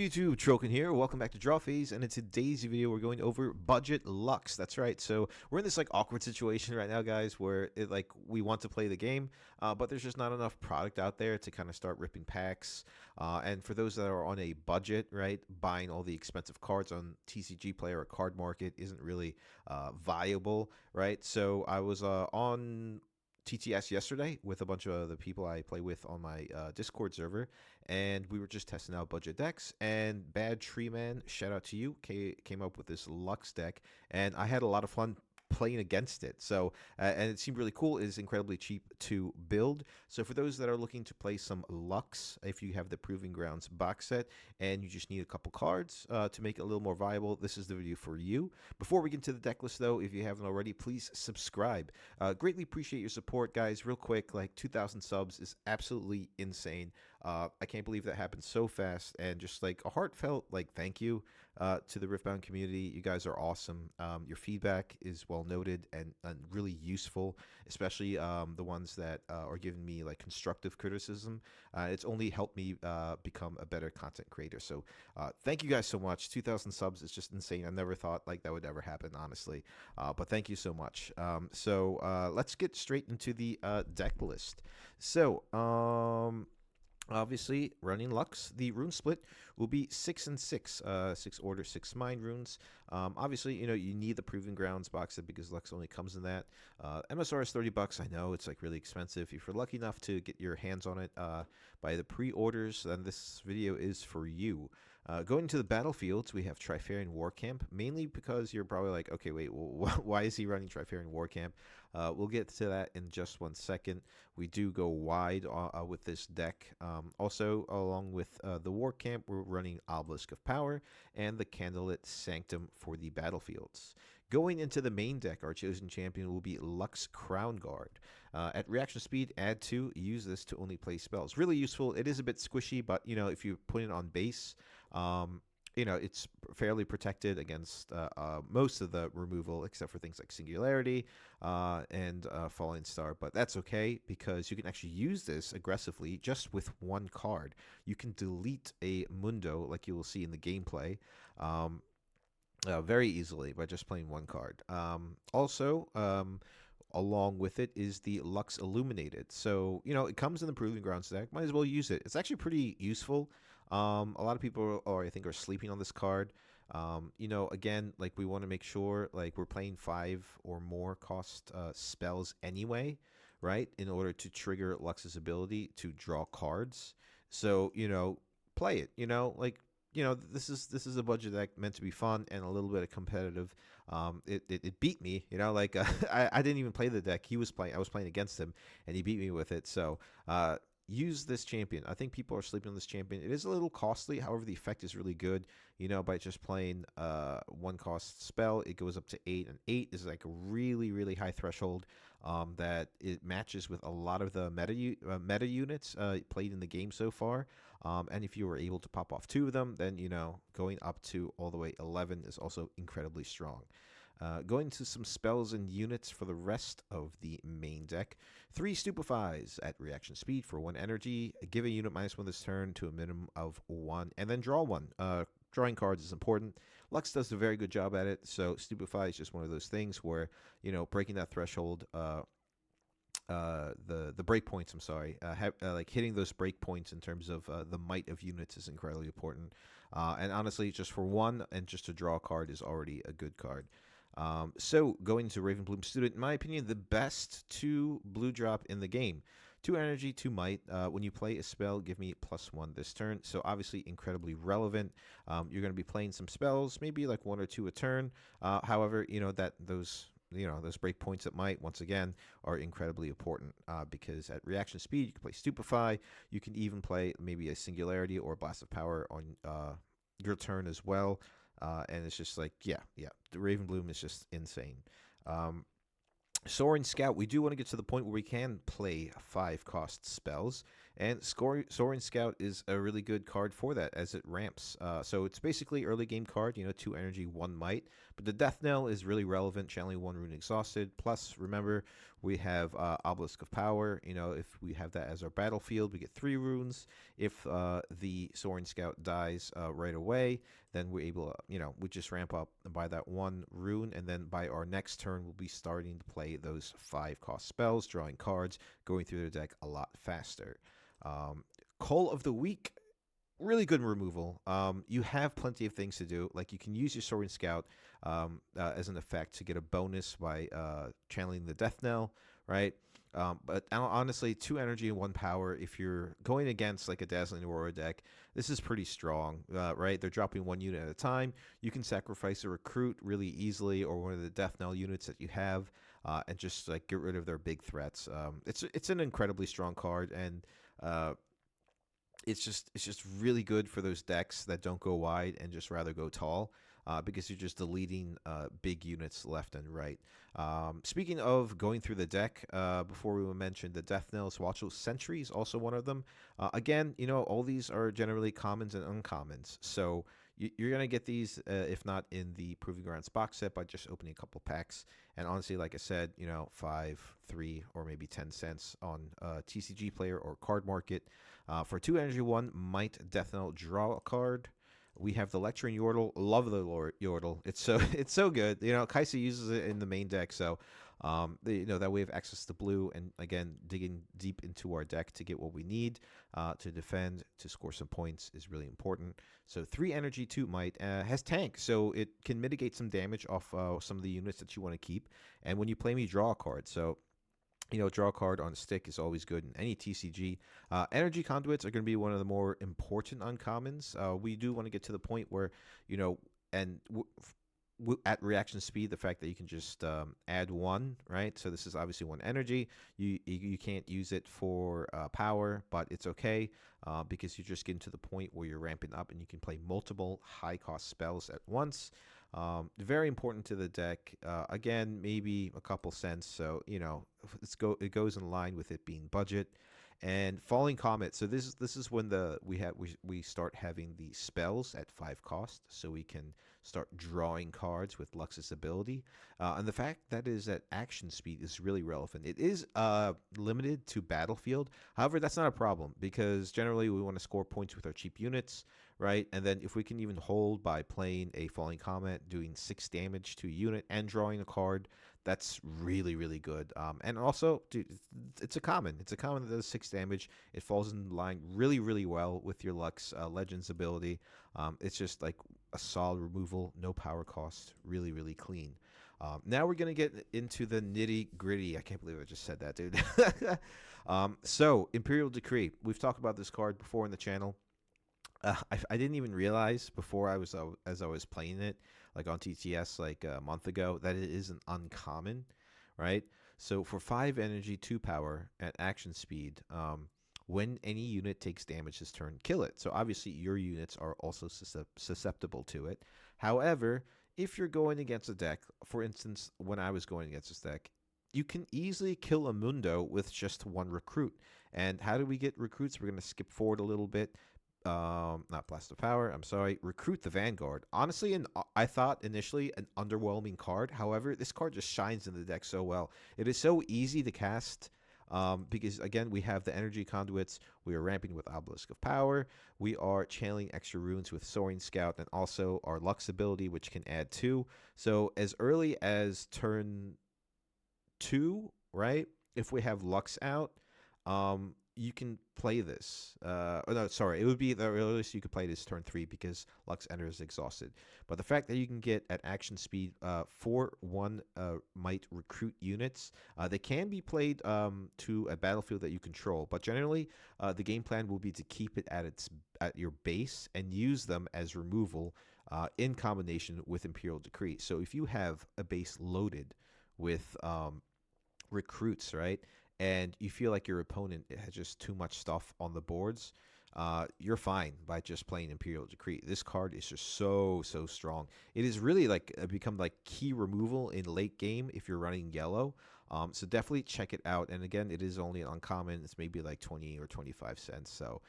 YouTube? Troken here. Welcome back to Draw Phase, and in today's video, we're going over budget Lux. That's right. So we're in this awkward situation right now, guys, where we want to play the game, but there's just not enough product out there to kind of start ripping packs. And for those that are on a budget, right, buying all the expensive cards on TCG Player or Card Market isn't really viable, right? So I was on TTS yesterday with a bunch of the people I play with on my Discord server, and we were just testing out budget decks. And Bad Tree Man, shout out to you, came up with this Lux deck, and I had a lot of fun playing against it. So and it seemed really cool. It is incredibly cheap to build. So for those that are looking to play some Lux, if you have the Proving Grounds box set and you just need a couple cards to make it a little more viable, this is the video for you. Before we get into the deck list, though, if you haven't already, please subscribe. Greatly appreciate your support, guys. Real quick, like 2,000 subs is absolutely insane. I can't believe that happened so fast, and just like a heartfelt thank you to the Riftbound community. You guys are awesome. Your feedback is well noted and really useful, especially the ones that are giving me constructive criticism. It's only helped me become a better content creator. So thank you guys so much. 2,000 subs is just insane. I never thought that would ever happen, honestly. But thank you so much. So let's get straight into the deck list. So obviously, running Lux, the rune split will be 6 and 6, 6 order, 6 mind runes. Obviously, you need the Proving Grounds box set because Lux only comes in that. MSR is $30. I know it's really expensive. If you're lucky enough to get your hands on it by the pre-orders, then this video is for you. Going to the battlefields, we have Trifarian War Camp, mainly because you're probably like, okay, wait, well, why is he running Trifarian War Camp? We'll get to that in just 1 second. We do go wide with this deck. Also, along with the War Camp, we're running Obelisk of Power and the Candlelit Sanctum for the battlefields. Going into the main deck, our chosen champion will be Lux Crown Guard. At reaction speed, add 2. Use this to only play spells. Really useful. It is a bit squishy, but if you put it on base, it's fairly protected against most of the removal, except for things like Singularity and Falling Star. But that's okay because you can actually use this aggressively just with 1 card. You can delete a Mundo, like you will see in the gameplay, very easily by just playing 1 card. Also, along with it is the Lux Illuminated. So, it comes in the Proving Grounds deck. Might as well use it. It's actually pretty useful. A lot of people I think are sleeping on this card. Again, we want to make sure we're playing 5 or more cost spells anyway, right? In order to trigger Lux's ability to draw cards. So, play it, this is a budget deck meant to be fun and a little bit of competitive. It beat me, I didn't even play the deck. I was playing against him, and he beat me with it. So use this champion. I think people are sleeping on this champion. It is a little costly. However, the effect is really good. By just playing 1 cost spell, it goes up to 8, and 8 is a really, really high threshold that it matches with a lot of the meta units played in the game so far. And if you were able to pop off 2 of them, then going up to all the way 11 is also incredibly strong. Going to some spells and units for the rest of the main deck. 3 Stupefies at reaction speed for 1 energy. Give a unit -1 this turn to a minimum of 1, and then draw 1. Drawing cards is important. Lux does a very good job at it, so Stupefy is just one of those things where, breaking that threshold, the breakpoints, I'm sorry, hitting those breakpoints in terms of the might of units is incredibly important. And honestly, just for 1 and just to draw a card is already a good card. So going to Ravenbloom Student, in my opinion, the best 2 blue drop in the game. 2 energy, 2 might. When you play a spell, give me +1 this turn. So obviously incredibly relevant. You're going to be playing some spells, maybe 1 or 2 a turn. However, those breakpoints at might, once again, are incredibly important because at reaction speed, you can play Stupefy. You can even play maybe a Singularity or Blast of Power on your turn as well. And it's just the Ravenbloom is just insane. Soaring Scout, we do want to get to the point where we can play 5 cost spells, and Soaring Scout is a really good card for that as it ramps. So it's basically early game card, 2 energy, 1 might, But the Death Knell is really relevant, channeling one rune exhausted. Plus, remember, we have Obelisk of Power. If we have that as our battlefield, we get 3 runes. If the Soaring Scout dies right away, then we're able to, we just ramp up and buy that 1 rune. And then by our next turn, we'll be starting to play those 5-cost spells, drawing cards, going through the deck a lot faster. Call of the Week, really good removal. You have plenty of things to do. Like you can use your Soaring Scout as an effect to get a bonus by channeling the Death Knell, right? But honestly, 2 energy and 1 power. If you're going against like a Dazzling Aurora deck, this is pretty strong, right? They're dropping 1 unit at a time. You can sacrifice a recruit really easily, or one of the Death Knell units that you have, and just like get rid of their big threats. It's an incredibly strong card, and it's just really good for those decks that don't go wide and just rather go tall, because you're just deleting big units left and right. Speaking of going through the deck, before we mentioned the Death Knells, Watchful Sentry is also one of them. Again, all these are generally commons and uncommons, so you're going to get these, if not in the Proving Grounds box set, by just opening a couple packs. And honestly, like I said, 5, 3, or maybe 10 cents on TCG Player or Card Market. For 2 energy, 1 Might Death Knell, draw a card. We have the Lecturing Yordle. Love the Yordle. It's so good. Kaisa uses it in the main deck, so that we have access to blue, and again, digging deep into our deck to get what we need to defend, to score some points is really important. So 3 energy, 2 Might, has tank, so it can mitigate some damage off some of the units that you want to keep. And when you play me, draw a card. So draw a card on a stick is always good in any TCG. Energy Conduits are going to be one of the more important uncommons. We do want to get to the point where, and at reaction speed, the fact that you can just add 1, right? So this is obviously 1 energy. You can't use it for power, but it's okay because you're just getting to the point where you're ramping up and you can play multiple high-cost spells at once. Very important to the deck. Again, maybe a couple cents, so it goes in line with it being budget. And Falling Comet. So this is when we start having the spells at 5 cost, so we can start drawing cards with Lux's ability. And the fact that is at action speed is really relevant. It is limited to battlefield. However, that's not a problem, because generally we want to score points with our cheap units, right? And then if we can even hold by playing a Falling Comet, doing 6 damage to a unit and drawing a card, that's really, really good. And also, dude, it's a common. It's a common that does 6 damage. It falls in line really, really well with your Lux Legends ability. It's just like a solid removal, no power cost, really, really clean. Now we're going to get into the nitty gritty. I can't believe I just said that, dude. So, Imperial Decree. We've talked about this card before in the channel. I didn't even realize before as I was playing it, like on TTS like a month ago, that it is an uncommon, right? So for 5 energy, 2 power at action speed, when any unit takes damage this turn, kill it. So obviously your units are also susceptible to it. However, if you're going against a deck, for instance, when I was going against this deck, you can easily kill a Mundo with just 1 recruit. And how do we get recruits? We're going to skip forward a little bit. Not Blast of Power, I'm sorry, Recruit the Vanguard. Honestly, I thought initially an underwhelming card. However, this card just shines in the deck so well. It is so easy to cast, because again, we have the energy conduits, we are ramping with Obelisk of Power, we are channeling extra runes with Soaring Scout, and also our Lux ability, which can add 2. So as early as turn 2, right, if we have Lux out, you can play this. No, sorry, it would be the earliest you could play this turn 3, because Lux enters exhausted. But the fact that you can get at action speed 4/1 Might recruit units, they can be played to a battlefield that you control. But generally, the game plan will be to keep it at your base and use them as removal in combination with Imperial Decree. So if you have a base loaded with recruits, right, and you feel like your opponent has just too much stuff on the boards, you're fine by just playing Imperial Decree. This card is just so strong. It is really like become like key removal in late game if you're running yellow. So definitely check it out. And again, it is only an uncommon. It's maybe like 20 or 25 cents. So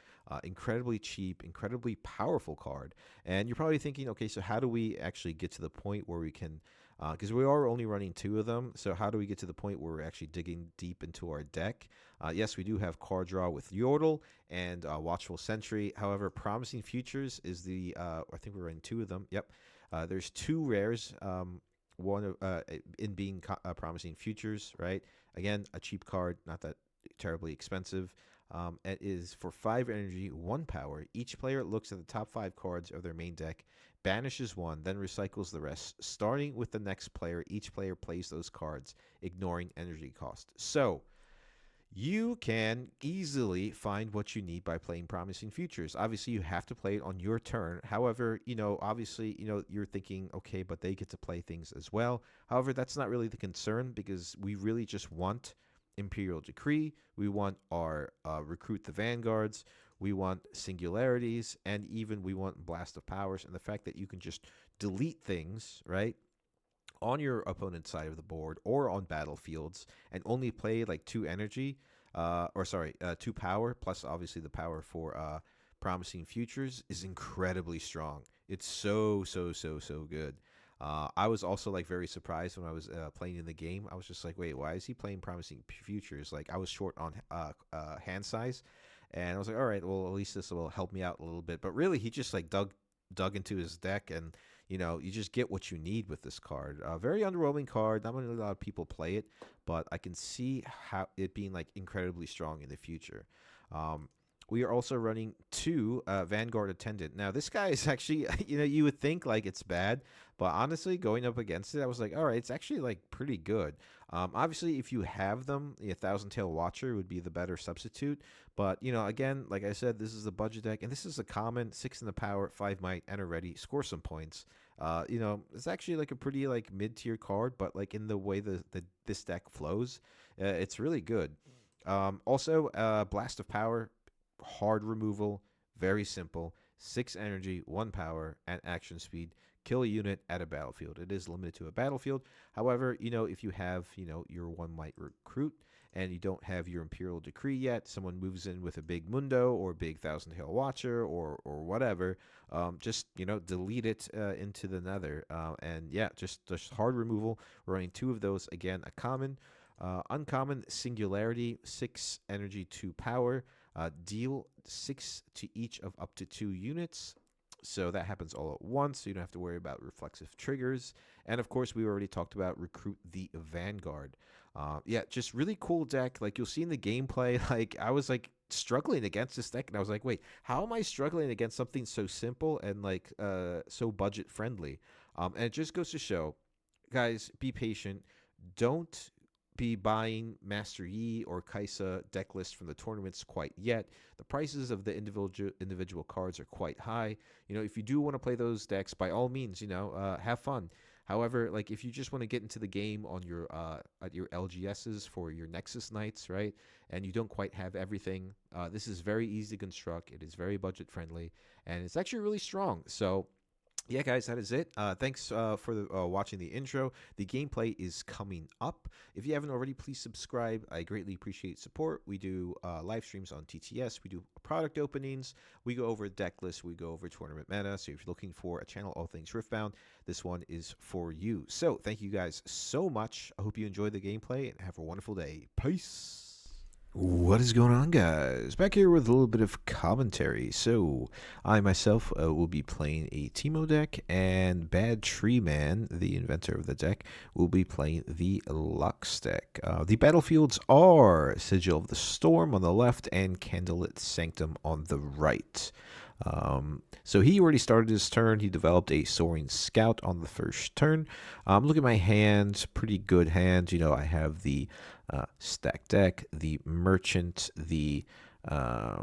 incredibly cheap, incredibly powerful card. And you're probably thinking, okay, so how do we actually get to the point where we can, because we are only running 2 of them. So how do we get to the point where we're actually digging deep into our deck? Yes, we do have card draw with Yordle and Watchful Sentry. However, Promising Futures is the, I think we're running 2 of them. Yep. There's 2 rares. One in being Promising Futures, right? Again, a cheap card, not that terribly expensive. It is for 5 energy, 1 power. Each player looks at the top 5 cards of their main deck, banishes 1, then recycles the rest. Starting with the next player, each player plays those cards, ignoring energy cost. So, you can easily find what you need by playing Promising Futures. Obviously, you have to play it on your turn. However, obviously, you're thinking, okay, but they get to play things as well. However, that's not really the concern because we really just want Imperial Decree. We want our Recruit the Vanguards. We want Singularities. And even we want Blast of Powers. And the fact that you can just delete things, right? On your opponent's side of the board or on battlefields and only play like 2 energy, 2 power, plus obviously the power for Promising Futures is incredibly strong. It's so good. I was also like very surprised when I was playing in the game. I was just like, wait, why is he playing Promising Futures? Like I was short on hand size, and I was like, all right, well at least this will help me out a little bit. But really, he just like dug into his deck, and you just get what you need with this card. Very underwhelming card. Not really a lot of people play it, but I can see how it being like incredibly strong in the future. We are also running 2 Vanguard Attendant. Now, this guy is actually, you would think like it's bad, but honestly, going up against it, I was like, all right, it's actually like pretty good. Obviously, if you have them, the Thousand Tail Watcher would be the better substitute. But, again, like I said, this is a budget deck, and this is a common 6 in the power, 5 might, enter ready, score some points. It's actually like a pretty like mid-tier card, but like in the way this deck flows, it's really good. Also, Blast of Power, hard removal, very simple. 6 energy, 1 power, and action speed. Kill a unit at a battlefield. It is limited to a battlefield. However, if you have, your 1 might recruit and you don't have your Imperial Decree yet, someone moves in with a big Mundo or big Thousand Tail Watcher or whatever, just, delete it into the Nether. And yeah, just hard removal. We're running 2 of those. Again, a common. Uncommon Singularity, 6 energy, 2 power. Deal 6 to each of up to 2 units. So that happens all at once, so you don't have to worry about reflexive triggers. And of course, we already talked about Recruit the Vanguard. Yeah, just really cool deck. Like you'll see in the gameplay, like I was like struggling against this deck, and I was like, wait, how am I struggling against something so simple and like so budget friendly? And it just goes to show, guys, be patient. Don't be buying Master Yi or Kaisa deck list from the tournaments quite yet. The prices of the individual cards are quite high. If you do want to play those decks, by all means, have fun. However, like if you just want to get into the game on your at your LGSs for your Nexus Knights, right, and you don't quite have everything, this is very easy to construct. It is very budget friendly, and it's actually really strong. So yeah, guys, that is it. Thanks for watching the intro. The gameplay is coming up. If you haven't already, please subscribe. I greatly appreciate support. We do live streams on TTS. We do product openings. We go over deck lists. We go over tournament meta. So if you're looking for a channel, all things Riftbound, this one is for you. So thank you guys so much. I hope you enjoyed the gameplay and have a wonderful day. Peace. What is going on, guys? Back here with a little bit of commentary. So, I myself will be playing a Teemo deck, and Bad Tree Man, the inventor of the deck, will be playing the Lux deck. The battlefields are Sigil of the Storm on the left and Candlelit Sanctum on the right. So he already started his turn. He developed a Soaring Scout on the first turn. Look at my hand, pretty good hand. I have the Stack Deck, the Merchant, the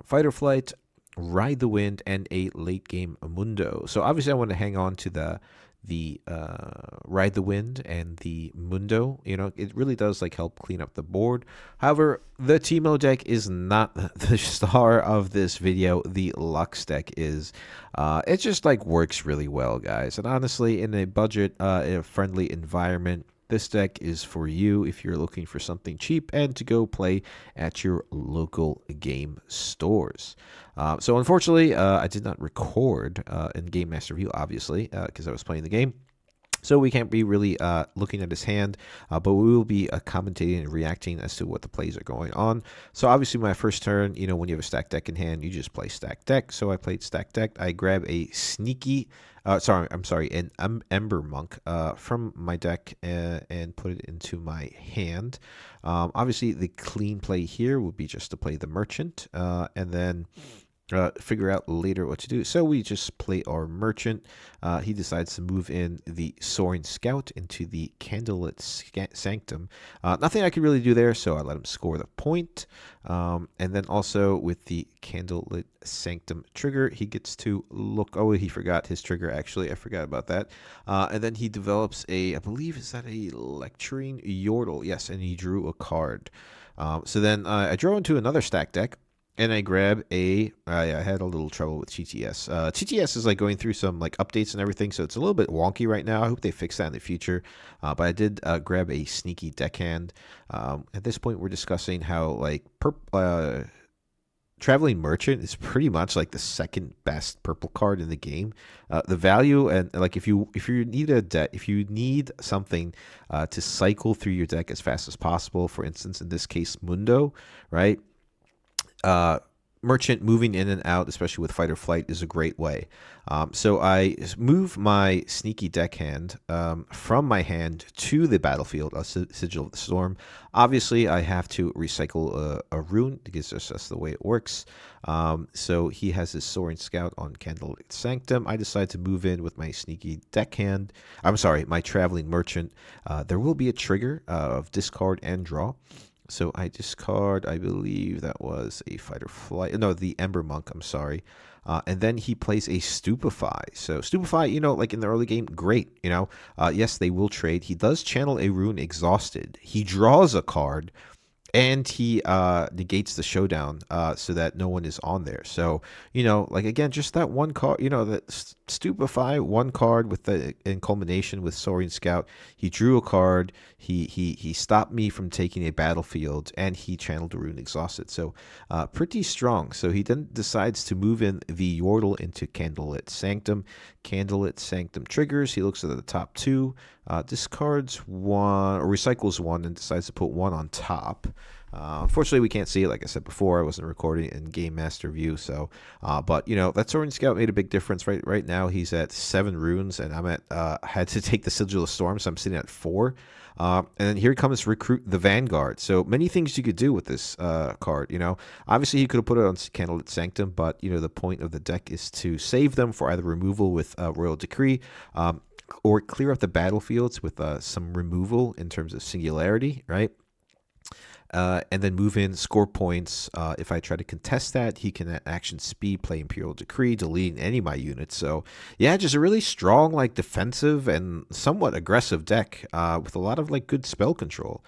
Fighter Flight, Ride the Wind, and a late game Mundo. So obviously I want to hang on to the Ride the Wind and the Mundo. It really does like help clean up the board. However, the Teemo deck is not the star of this video. The Lux deck is. It just like works really well, guys. And honestly, in a budget friendly environment, this deck is for you if you're looking for something cheap and to go play at your local game stores. So unfortunately, I did not record in Game Master View, obviously, because I was playing the game. So we can't be really looking at his hand, but we will be commentating and reacting as to what the plays are going on. So obviously my first turn, when you have a stacked deck in hand, you just play stacked deck. So I played stacked deck. I grab a sneaky, an Ember Monk from my deck and put it into my hand. Obviously the clean play here would be just to play the Merchant and then figure out later what to do. So we just play our Merchant. He decides to move in the Soaring Scout into the Candlelit Sanctum. Nothing I could really do there, so I let him score the point. And then also with the Candlelit Sanctum trigger, he gets to look. Oh, he forgot his trigger, actually. I forgot about that. And then he develops I believe, is that a Lecturing Yordle? Yes, and he drew a card. So then I draw into another stack deck. And I grab I had a little trouble with TTS. TTS is like going through some like updates and everything, so it's a little bit wonky right now. I hope they fix that in the future. But I did grab a sneaky deckhand. At this point, we're discussing how like Traveling Merchant is pretty much like the second best purple card in the game. The value and like if you need something to cycle through your deck as fast as possible, for instance, in this case, Mundo, right? Merchant moving in and out, especially with Fight or Flight, is a great way. So I move my sneaky deckhand from my hand to the battlefield, a Sigil of the Storm. Obviously, I have to recycle a rune because that's the way it works. So he has his Soaring Scout on Candlelit Sanctum. I decide to move in with my sneaky deckhand. I'm sorry, my Traveling Merchant. There will be a trigger of discard and draw. So I discard, I believe that was a Fight or Flight. No, the Ember Monk, I'm sorry. And then he plays a Stupefy. So Stupefy, like in the early game, great. Yes, they will trade. He does channel a rune Exhausted. He draws a card. And he negates the showdown so that no one is on there. So, like again, just that one card, that Stupefy, one card with in culmination with Soaring Scout. He drew a card. He stopped me from taking a battlefield, and he channeled a rune Exhausted. So, pretty strong. So he then decides to move in the Yordle into Candlelit Sanctum. Candlelit Sanctum triggers. He looks at the top two, discards one, or recycles one, and decides to put one on top. Unfortunately, we can't see it. Like I said before, I wasn't recording in Game Master View. So, but that Soaring Scout made a big difference. Right now, he's at 7 runes, and I'm at had to take the Sigil of Storm, so I'm sitting at 4. And then here comes Recruit the Vanguard. So many things you could do with this card. Obviously he could have put it on Candlelit Sanctum, but the point of the deck is to save them for either removal with Royal Decree, or clear up the battlefields with some removal in terms of Singularity, right? And then move in, score points. If I try to contest that, he can at action speed play Imperial Decree, deleting any of my units. So yeah, just a really strong, like defensive and somewhat aggressive deck with a lot of like good spell control.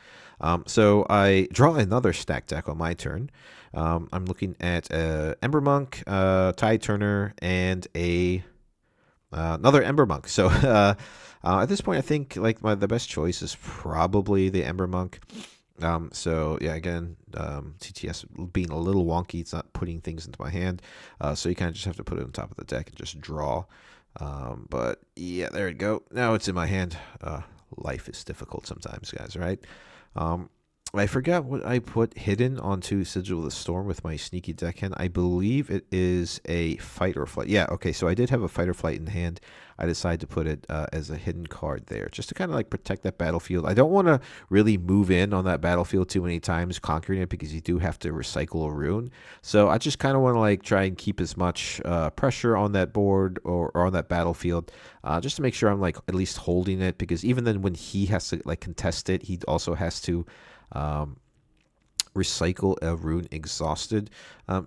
So I draw another stack deck on my turn. I'm looking at Ember Monk, Tide Turner, and another Ember Monk. So at this point, I think like the best choice is probably the Ember Monk. So yeah, again, TTS being a little wonky, it's not putting things into my hand. So you kind of just have to put it on top of the deck and just draw. But yeah, there we go. Now it's in my hand. Life is difficult sometimes, guys, right? I forgot what I put hidden onto Sigil of the Storm with my sneaky deckhand. I believe it is a Fight or Flight. Yeah, okay, so I did have a Fight or Flight in hand. I decided to put it as a hidden card there, just to kind of like protect that battlefield. I don't want to really move in on that battlefield too many times, conquering it, because you do have to recycle a rune. So I just kind of want to like try and keep as much pressure on that board or on that battlefield, just to make sure I'm like at least holding it, because even then when he has to like contest it, he also has to recycle a rune Exhausted.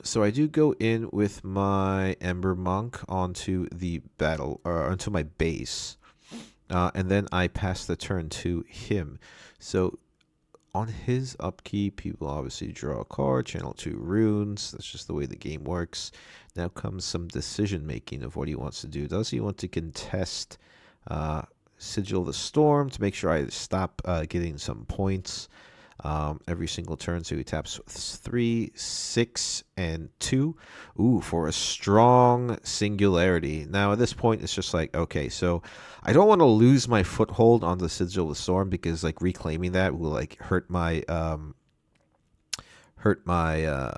So I do go in with my Ember Monk onto the onto my base, and then I pass the turn to him. So on his upkeep, he will obviously draw a card, channel 2 runes. That's just the way the game works. Now comes some decision making of what he wants to do. Does he want to contest Sigil of the Storm to make sure I stop getting some points every single turn. So he taps 3, 6, and 2. Ooh, for a strong Singularity. Now at this point, it's just like, okay, so I don't want to lose my foothold on the Sigil of the Storm because like reclaiming that will like hurt my hurt my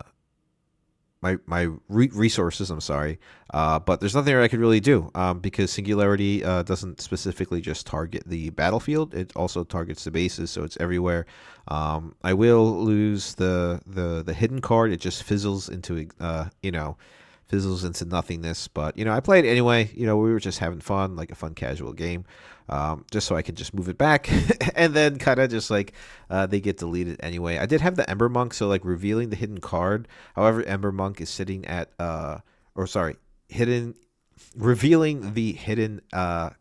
resources. I'm sorry, but there's nothing I could really do because Singularity doesn't specifically just target the battlefield; it also targets the bases, so it's everywhere. I will lose the hidden card; it just fizzles into fizzles into nothingness. But I played it anyway. We were just having fun, like a fun casual game, just so I could just move it back, and then kind of just like they get deleted anyway. I did have the Ember Monk, so like revealing the hidden card. However, Ember Monk is sitting at hidden. Revealing the hidden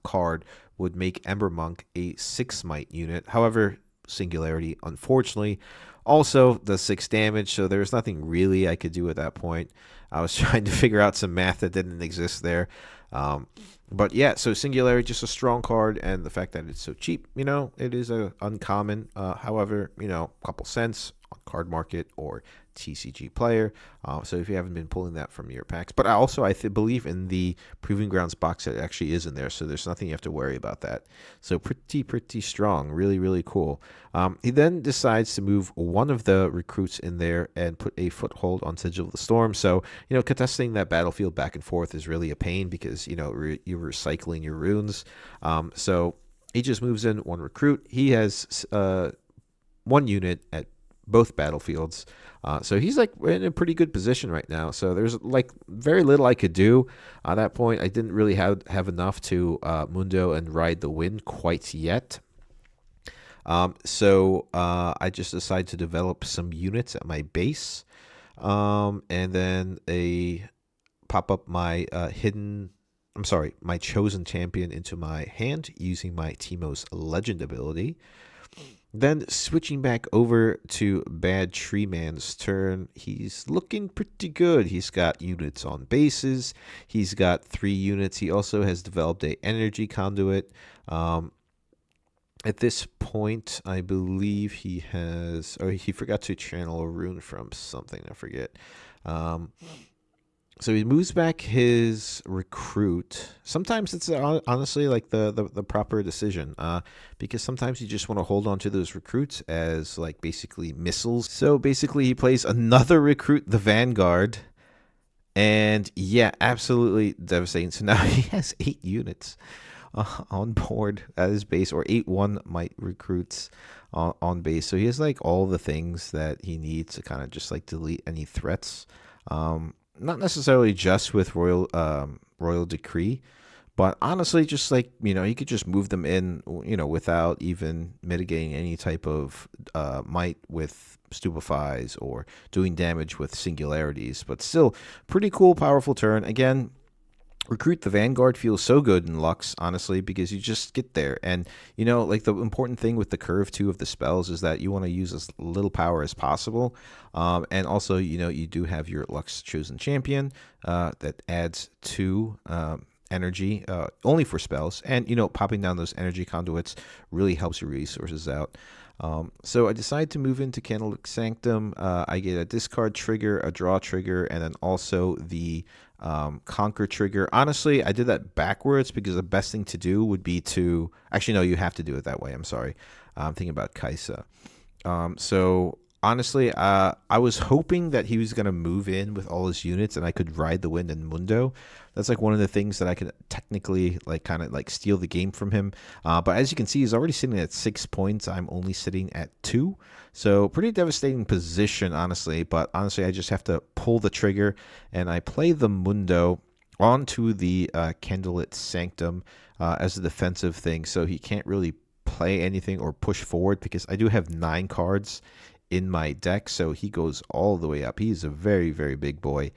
card would make Ember Monk a 6 might unit. However, Singularity, unfortunately, also does 6 damage, so there's nothing really I could do at that point. I was trying to figure out some math that didn't exist there. But yeah, so Singularity, just a strong card, and the fact that it's so cheap, it is a uncommon. However, a couple cents on Card Market or TCG Player. So if you haven't been pulling that from your packs, but I believe in the Proving Grounds box that actually is in there, so there's nothing you have to worry about that. So pretty strong, really really cool. He then decides to move one of the recruits in there and put a foothold on Sigil of the Storm. So contesting that battlefield back and forth is really a pain because you're recycling your runes. So he just moves in one recruit. He has 1 unit at both battlefields. So he's like in a pretty good position right now. So there's like very little I could do at that point. I didn't really have enough to Mundo and ride the wind quite yet. So I just decided to develop some units at my base, and then pop up my my chosen champion into my hand using my Teimo's Legend ability. Then switching back over to Bad Tree Man's turn, he's looking pretty good. He's got units on bases. He's got 3 units. He also has developed a energy conduit. At this point, I believe he forgot to channel a rune from something. I forget. So he moves back his recruit. Sometimes it's honestly like the proper decision, because sometimes you just want to hold on to those recruits as like basically missiles. So basically he plays another recruit, the Vanguard, and yeah, absolutely devastating. So now he has 8 units on board at his base, or 8 1 might recruits on base. So he has like all the things that he needs to kind of just like delete any threats. Not necessarily just with Royal Decree, but honestly, just like, you could just move them in, without even mitigating any type of might with Stupefies or doing damage with Singularities. But still, pretty cool, powerful turn. Again, Recruit the Vanguard feels so good in Lux, honestly, because you just get there. And, like the important thing with the curve, too, of the spells is that you want to use as little power as possible. And also, you do have your Lux Chosen Champion that adds 2 energy only for spells. And, popping down those energy conduits really helps your resources out. So I decided to move into Candlelit Sanctum. I get a discard trigger, a draw trigger, and then also the conquer trigger. Honestly, I did that backwards because the best thing to do would be to... Actually, no, you have to do it that way. I'm sorry. I'm thinking about Kaisa. So honestly, I was hoping that he was going to move in with all his units and I could ride the wind in Mundo. That's like one of the things that I could technically like kind of like steal the game from him. But as you can see, he's already sitting at 6 points. I'm only sitting at 2. So pretty devastating position, honestly. But honestly, I just have to pull the trigger and I play the Mundo onto the Candlelit Sanctum as a defensive thing. So he can't really play anything or push forward because I do have 9 cards in my deck, so he goes all the way up. He's a very, very big boy.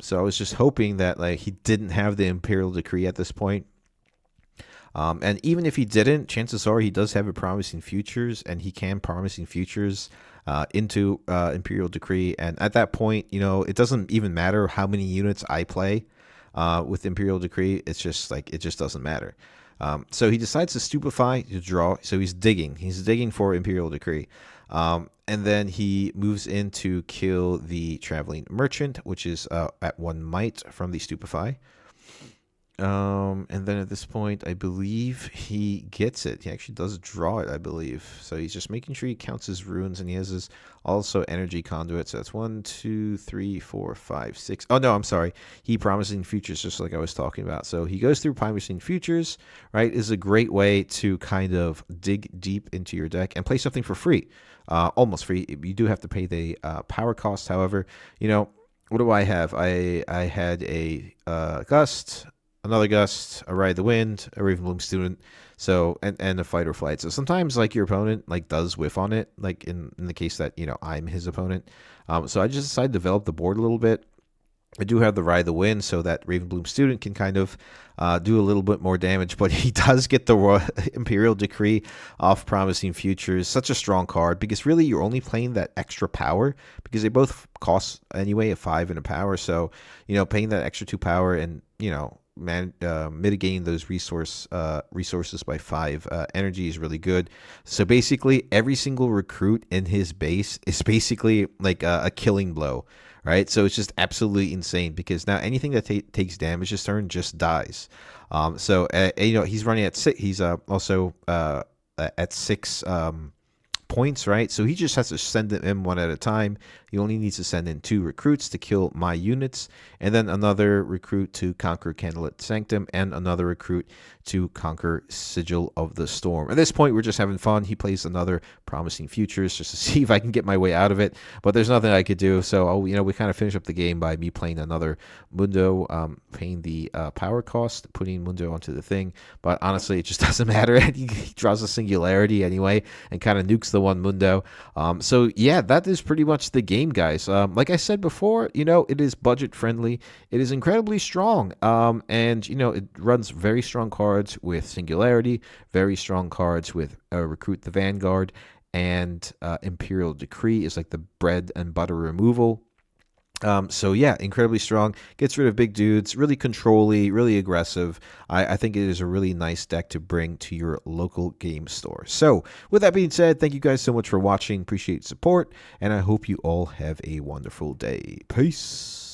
So I was just hoping that like he didn't have the Imperial Decree at this point. And even if he didn't, chances are he does have a Promising Futures, and he can Promising Futures into Imperial Decree. And at that point, it doesn't even matter how many units I play with Imperial Decree. It's just like it just doesn't matter. So he decides to stupefy to draw. So he's digging. He's digging for Imperial Decree. And then he moves in to kill the Traveling Merchant, which is at 1 might from the stupefy. And then at this point, I believe he gets it. He actually does draw it, I believe. So he's just making sure he counts his runes, and he has his also energy conduit. So that's 1, 2, 3, 4, 5, 6. Oh no, I'm sorry. He Promising Futures, just like I was talking about. So he goes through Promising Futures, right? Is a great way to kind of dig deep into your deck and play something for free, almost free. You do have to pay the power cost. However, what do I have? I had a Gust, another Gust, a Ride the Wind, a Ravenbloom Student, so and a Fight or Flight. So sometimes like your opponent like does whiff on it, like in the case that I'm his opponent. So I just decided to develop the board a little bit. I do have the Ride the Wind, so that Ravenbloom Student can kind of do a little bit more damage, but he does get the Imperial Decree off Promising Futures. Such a strong card, because really you're only playing that extra power, because they both cost anyway a 5 and a power. So paying that extra 2 power and mitigating those resources by 5 energy is really good. So basically every single recruit in his base is basically like a killing blow, right? So it's just absolutely insane, because now anything that takes damage this turn just dies. So he's running at 6. He's also at 6 points, right? So he just has to send them in one at a time. He only needs to send in 2 recruits to kill my units, and then another recruit to conquer Candlelit Sanctum, and another recruit to conquer Sigil of the Storm. At this point, we're just having fun. He plays another Promising Futures just to see if I can get my way out of it, but there's nothing I could do. So we kind of finish up the game by me playing another Mundo, paying the power cost, putting Mundo onto the thing. But honestly, it just doesn't matter. He draws a Singularity anyway and kind of nukes the one Mundo. So yeah, that is pretty much the game, guys. Like I said before, it is budget friendly. It is incredibly strong, and it runs very strong cards with Singularity, very strong cards with Recruit the Vanguard, and Imperial Decree is like the bread and butter removal. So yeah, incredibly strong. Gets rid of big dudes, really control-y, really aggressive. I think it is a really nice deck to bring to your local game store. So with that being said, thank you guys so much for watching. Appreciate support, and I hope you all have a wonderful day. Peace.